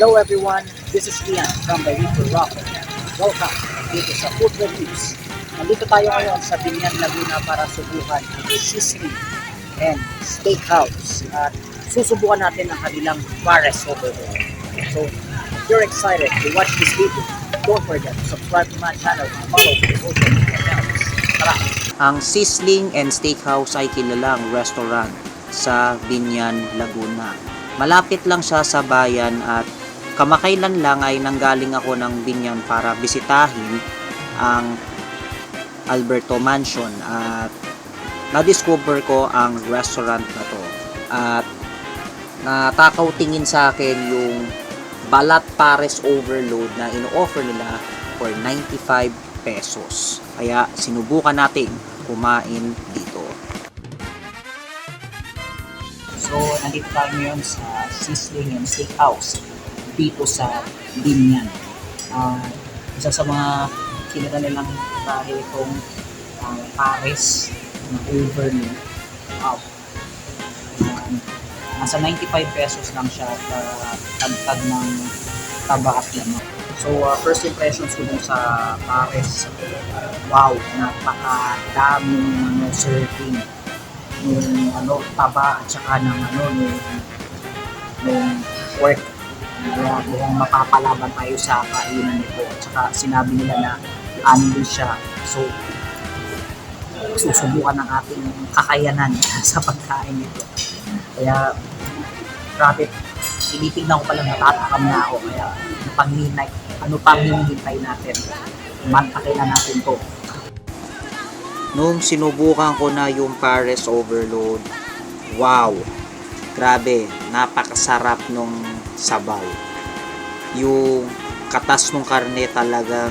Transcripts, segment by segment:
Hello everyone, this is Ian from the Rico Rock. Welcome dito sa Food Reviews. Nandito tayo ngayon sa Binyan, Laguna para subukan ang Sizzling and Steakhouse. At susubukan natin ang kanilang Pares Overload. So, if you're excited to watch this video, don't forget to subscribe to my channel and follow the social media channels. Tara! Ang Sizzling and Steakhouse ay kilalang restaurant sa Binyan, Laguna. Malapit lang siya sa bayan at kamakailan lang ay nanggaling ako ng Binyan para bisitahin ang Alberto Mansion at na-discover ko ang restaurant na to at natakaw tingin sa akin yung Balat Pares Overload na ino-offer nila for 95 pesos. Kaya sinubukan natin kumain dito. So, nandito tayo ngayon sa Sizzling and Steakhouse dito sa Binyan. Isa sa mga kinita nilang dahil itong pares na overload. Nasa 95 pesos lang siya tagtag ng taba at lamang. So, first impressions ko dun sa pares, wow, napakadaming serving yung taba at saka ng yung pork. Kaya mukhang mapapalaban tayo sa kainan nito. At saka sinabi nila na din siya. So, susubukan ng ating kakayanan sa pagkain nito. Kaya, grabe, tinitignan ko palang natatakam na ako. Kaya, ano pang hinihintay natin? Mantakin na natin to. Nung sinubukan ko na yung Pares Overload, wow! Grabe, napakasarap nung sabaw. Yung katas ng karne talagang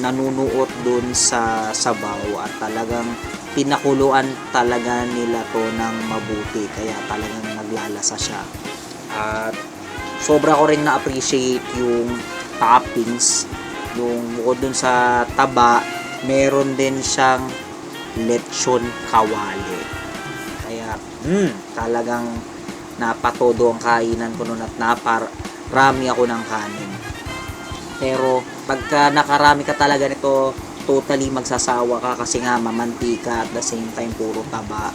nanunuot dun sa sabaw at talagang pinakuluan talaga nila to ng mabuti. Kaya talagang naglalasa siya. At sobra ko rin na-appreciate yung toppings. Yung bukod dun sa taba, meron din siyang lechon kawali. Kaya, talagang napatodo ang kainan ko noon at naparami ako ng kanin. Pero, pagka nakarami ka talaga nito, totally magsasawa ka kasi nga mamantika at the same time puro taba.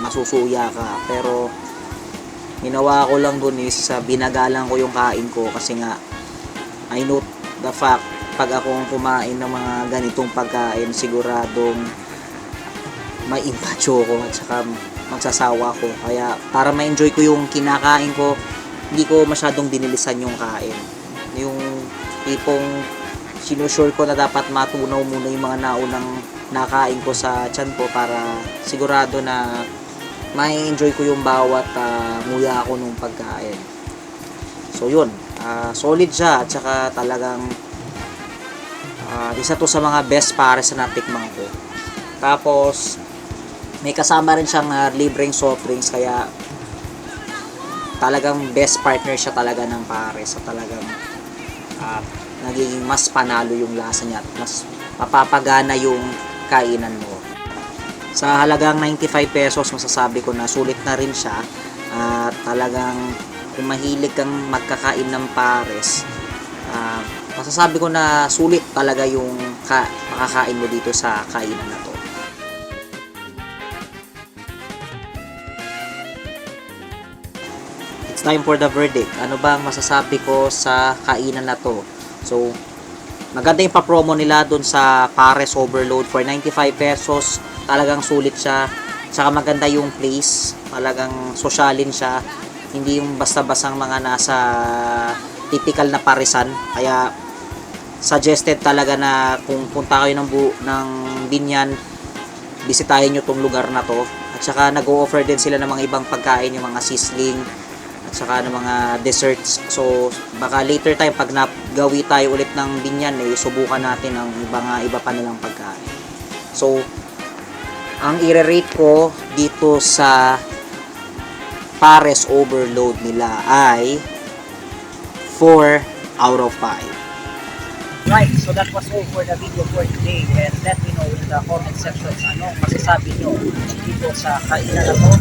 Masusuya ka. Pero, ginawa ko lang dun is binagalang ko yung kain ko kasi nga I know the fact pag akong kumain ng mga ganitong pagkain siguradong may impacho ko at saka magsasawa ko. Kaya para ma-enjoy ko yung kinakain ko, hindi ko masyadong dinilisan yung kain. Yung tipong sinusure ko na dapat matunaw muna yung mga naunang nakain ko sa tiyan ko para sigurado na ma-enjoy ko yung bawat nguya ako nung pagkain. So yun, solid siya at saka talagang isa to sa mga best pares na natikman ko. Tapos may kasama rin siyang libreng soft drinks kaya talagang best partner siya talaga ng pares. So talagang nagiging mas panalo yung lasa niya at mas mapapagana yung kainan mo. Sa halagang 95 pesos masasabi ko na sulit na rin siya at talagang kung mahilig kang magkakain ng pares, masasabi ko na sulit talaga yung makakain mo dito sa kainan na to. It's time for the verdict. Ano ba ang masasabi ko sa kainan na to? So, maganda yung pa-promo nila dun sa Pares Overload for 95 pesos. Talagang sulit siya. Tsaka maganda yung place. Talagang sosyalin siya. Hindi yung basta-basang mga nasa typical na paresan. Kaya suggested talaga na kung punta kayo ng Binyan, bisitahin nyo tong lugar na to. At saka nag-o-offer din sila ng mga ibang pagkain, yung mga sizzling at saka ng mga desserts. So baka later time pag nagawi tayo ulit ng Binyan, subukan natin ang iba pa nilang pagkain. So ang i-rate ko dito sa Pares Overload nila ay 4 out of 5. Right, so that was all for the video for today. And let me know in the comment sections anong masasabi nyo dito sa kainan na to.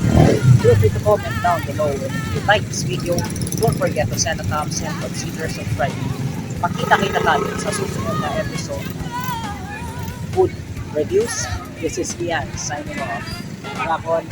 Feel free to comment down below. And if you like this video, don't forget to send a thumbs and consider subscribing. Makita-kita tayo sa susunod na episode Food Reviews. This is Ian signing off. Rapon,